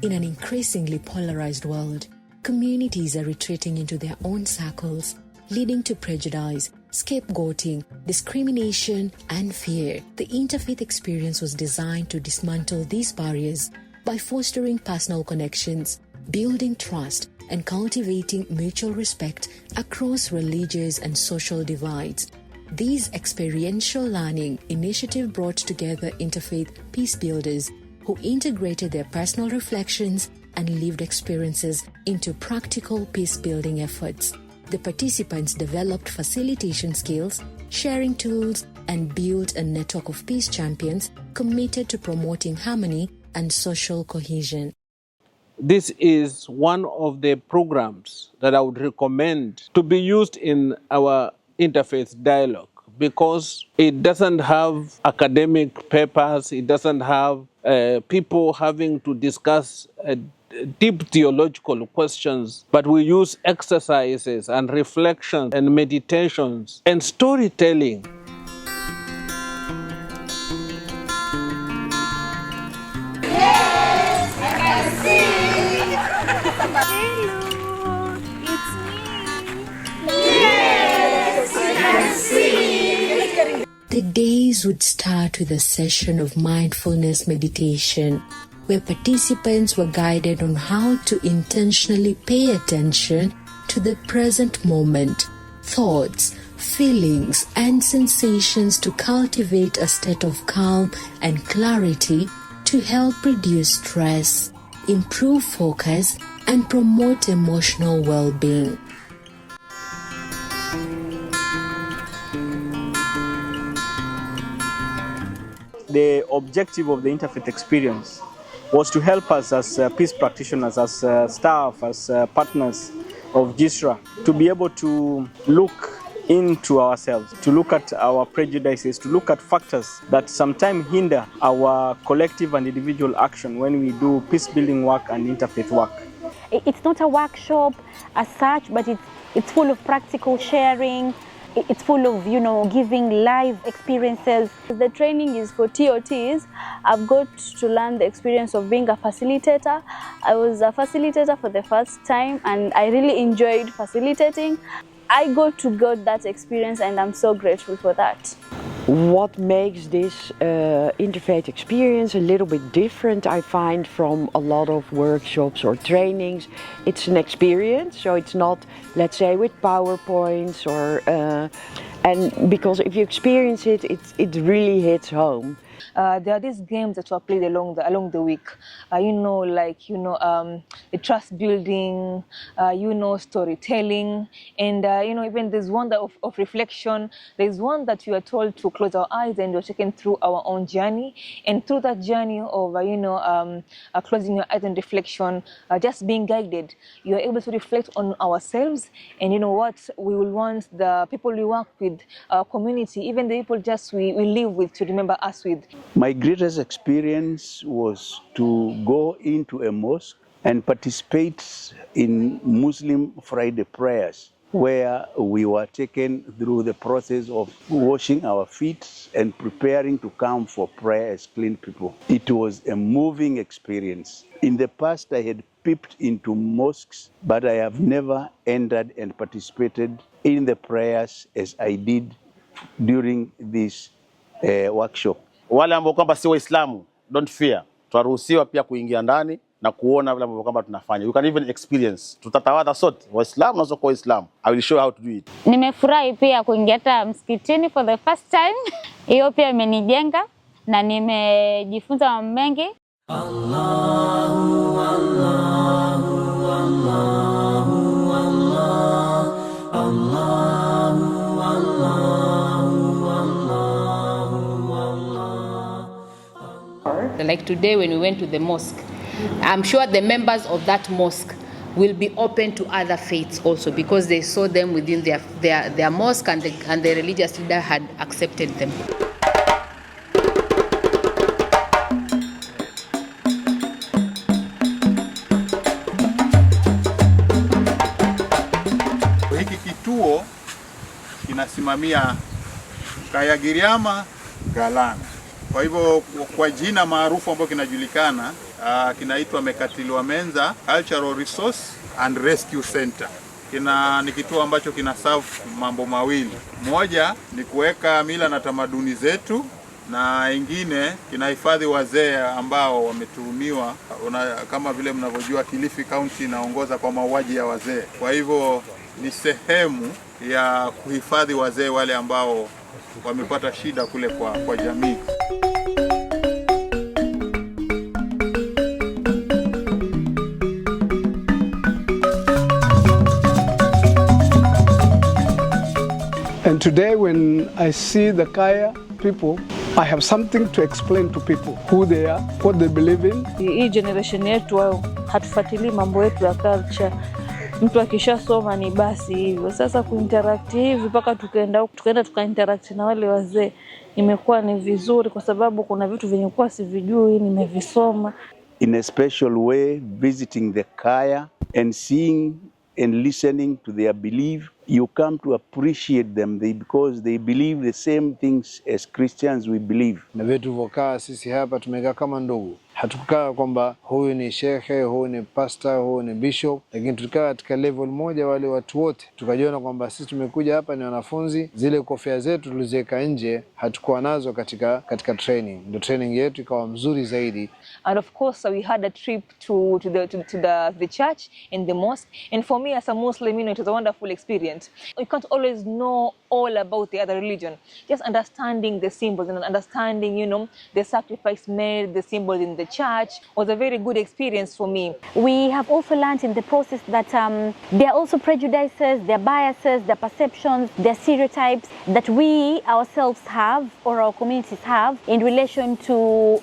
In an increasingly polarized world, communities are retreating into their own circles, leading to prejudice, scapegoating, discrimination, and fear. The Interfaith Experience was designed to dismantle these barriers by fostering personal connections, building trust, and cultivating mutual respect across religious and social divides. This experiential learning initiative brought together interfaith peacebuilders who integrated their personal reflections and lived experiences into practical peace-building efforts. The participants developed facilitation skills, sharing tools, and built a network of peace champions committed to promoting harmony and social cohesion. This is one of the programs that I would recommend to be used in our interfaith dialogue, because it doesn't have academic papers, it doesn't have people having to discuss deep theological questions, but we use exercises and reflections and meditations and storytelling. The days would start with a session of mindfulness meditation, where participants were guided on how to intentionally pay attention to the present moment, thoughts, feelings, and sensations to cultivate a state of calm and clarity to help reduce stress, improve focus, and promote emotional well-being. The objective of the Interfaith Experience was to help us as peace practitioners, as staff, as partners of GISRA, to be able to look into ourselves, to look at our prejudices, to look at factors that sometimes hinder our collective and individual action when we do peace-building work and interfaith work. It's not a workshop as such, but it's full of practical sharing. It's full of, giving live experiences. The training is for TOTs. I've got to learn the experience of being a facilitator. I was a facilitator for the first time and I really enjoyed facilitating. I got that experience and I'm so grateful for that. What makes this Interfaith Experience a little bit different, I find, from a lot of workshops or trainings? It's an experience, so it's not, let's say, with PowerPoints or and because if you experience it, it really hits home. There are these games that were played along the week. The trust building, storytelling, and even there's one of reflection. There's one that you are told to close our eyes and you're taken through our own journey. And through that journey of closing your eyes and reflection, just being guided, you are able to reflect on ourselves and what we will want the people we work with, our community, even the people we live with, to remember us with. My greatest experience was to go into a mosque and participate in Muslim Friday prayers, where we were taken through the process of washing our feet and preparing to come for prayer as clean people. It was a moving experience. In the past, I had peeped into mosques, but I have never entered and participated in the prayers as I did during this workshop. Wale ambao kwamba si Waislamu, don't fear. Tutaruhusiwa pia kuingia ndani na kuona vile ambavyo kwamba tunafanya. You can even experience. Tutatawadha sote, Waislamu na wasiokuwa Waislamu. I will show you how to do it. Nimefurahi pia kuingia hata msikitini for the first time. Hiyo pia imenijenga na nimejifunza mambo mengi. Allahu Allahu Allahu Allah Allahu Allahu Allah. Like today when we went to the mosque, I'm sure the members of that mosque will be open to other faiths also, because they saw them within their mosque and the religious leader had accepted them. Hiki kituo kinasimamia Kayagiriama Galana. Kwa hivyo kwa jina maarufu ambalo kinajulikana kinaitwa Mekatilwa Menza Cultural Resource and Rescue Center. Ni kituo ambacho kina serve mambo mawili. Moja ni kuweka mila na tamaduni zetu, na ingine kinahifadhi wazee ambao wametuhumiwa. Kama vile mnavyojua, Kilifi County inaongoza kwa mauaji ya wazee. Kwa hivyo ni sehemu ya kuhifadhi wazee wale ambao wamepata shida kule kwa jamii. And today when I see the Kaya people, I have something to explain to people who they are, what they believe in. Hii generation yetu hatufuatilii mambo yetu ya culture. Mtu akishasoma ni basi hivyo. Sasa kuinteract hivi mpaka tukaenda tukainteract na wale wazee imekuwa ni vizuri, kwa sababu kuna vitu vyenye kwa sivijui nimevisoma. In a special way, visiting the Kaya and seeing and listening to their belief, you come to appreciate them because they believe the same things as Christians we believe. Na vitu vokaa sisi hapa tumekaa kama ndugu. Hatukukaa kwamba huyu ni shekhe, huyu ni pastor, huyu ni bishop, lakini tulikaa katika level moja wale watu wote. Tukajiona kwamba sisi tumekuja hapa ni wanafunzi, zile kofia zetu tuliziweka nje hatukuwa nazo katika training. Ndio training yetu ikawa mzuri zaidi. And of course we had a trip to the church and the mosque, and for me as a Muslim, it was a wonderful experience. You can't always know all about the other religion. Just understanding the symbols and understanding, the sacrifice made, the symbols in the church was a very good experience for me. We have also learned in the process that there are also prejudices, there are biases, there are perceptions, there are stereotypes that we ourselves have or our communities have in relation to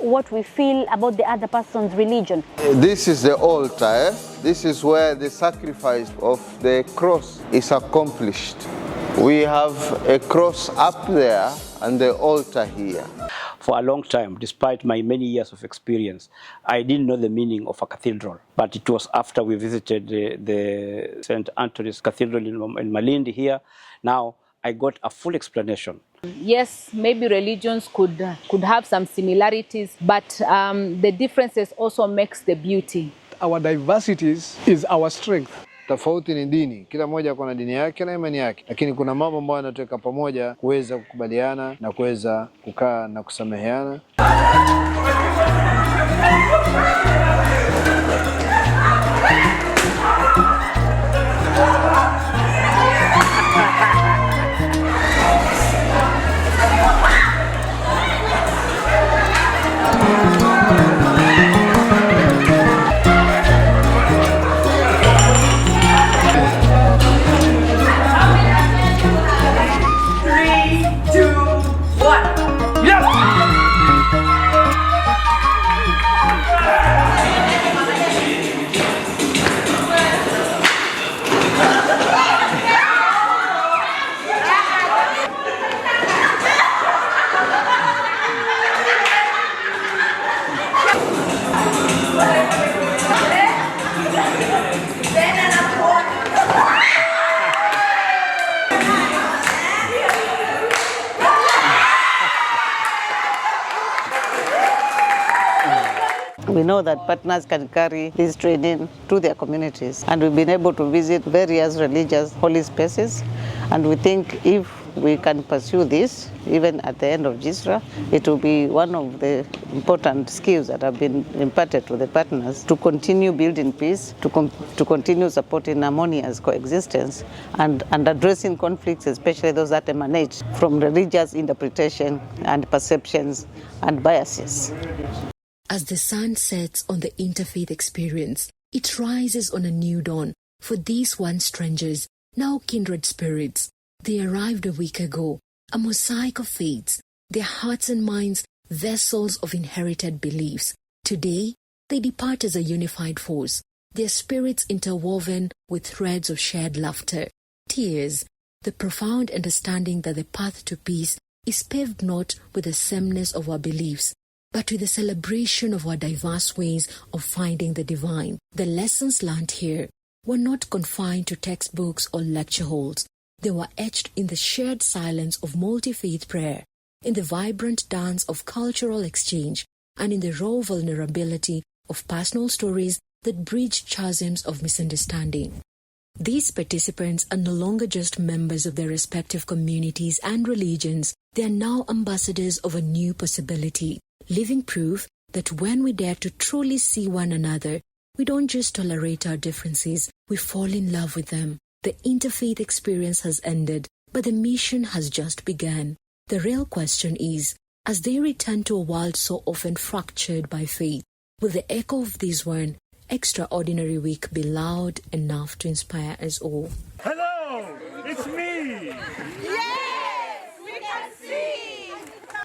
what we feel about the other person's religion. This is the altar. This is where the sacrifice of the cross is accomplished. We have a cross up there and the altar here. For a long time, despite my many years of experience, I didn't know the meaning of a cathedral. But it was after we visited the St. Anthony's Cathedral in Malindi here. Now I got a full explanation. Yes, maybe religions could have some similarities, but the differences also makes the beauty. Our diversities is our strength. Tofauti ni dini, kila mmoja kuna dini yake na imani yake, lakini kuna mambo ambayo yanatuweka pamoja kuweza kukubaliana na kuweza kukaa na kusameheana. We know that partners can carry this training to their communities, and we've been able to visit various religious holy spaces, and we think if we can pursue this, even at the end of GISRA, it will be one of the important skills that have been imparted to the partners to continue building peace, to continue supporting harmonious coexistence, and addressing conflicts, especially those that emanate from religious interpretation and perceptions and biases. As the sun sets on the Interfaith Experience, it rises on a new dawn for these once strangers, now kindred spirits. They arrived a week ago, a mosaic of faiths, their hearts and minds vessels of inherited beliefs. Today, they depart as a unified force, their spirits interwoven with threads of shared laughter, tears, the profound understanding that the path to peace is paved not with the sameness of our beliefs, but with the celebration of our diverse ways of finding the divine. The lessons learned here were not confined to textbooks or lecture halls. They were etched in the shared silence of multi-faith prayer, in the vibrant dance of cultural exchange, and in the raw vulnerability of personal stories that bridge chasms of misunderstanding. These participants are no longer just members of their respective communities and religions. They are now ambassadors of a new possibility, living proof that when we dare to truly see one another, we don't just tolerate our differences, we fall in love with them. The interfaith experience has ended, but the mission has just begun. The real question is, as they return to a world so often fractured by faith, will the echo of this one extraordinary week be loud enough to inspire us all? Hello, it's me! Yes, we can see!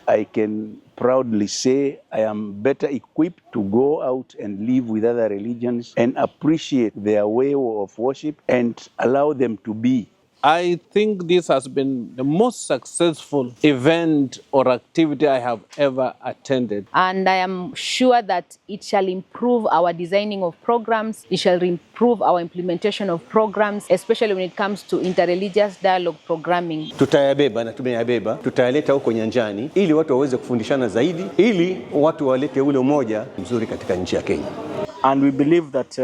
I can proudly say I am better equipped to go out and live with other religions and appreciate their way of worship and allow them to be. I think this has been the most successful event or activity I have ever attended. And I am sure that it shall improve our designing of programs, it shall improve our implementation of programs, especially when it comes to interreligious dialogue programming. Tutayabeba na tumeyabeba, tutayaleta huko nyanjani ili watu waweze kufundishana zaidi, ili watu walete ule umoja mzuri katika nchi ya Kenya. And we believe that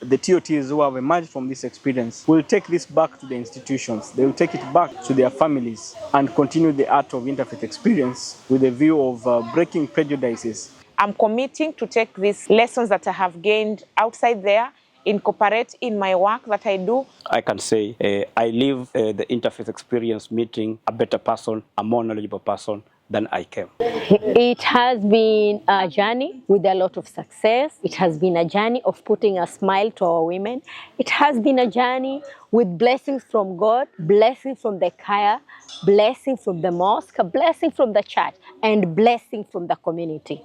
the TOTs who have emerged from this experience will take this back to the institutions. They will take it back to their families and continue the art of interfaith experience with a view of breaking prejudices. I'm committing to take these lessons that I have gained outside there, incorporate in my work that I do. I can say I leave the interfaith experience meeting a better person, a more knowledgeable person than I came. It has been a journey with a lot of success. It has been a journey of putting a smile to our women. It has been a journey with blessings from God, blessings from the choir, blessing from the mosque, blessing from the church, and blessing from the community.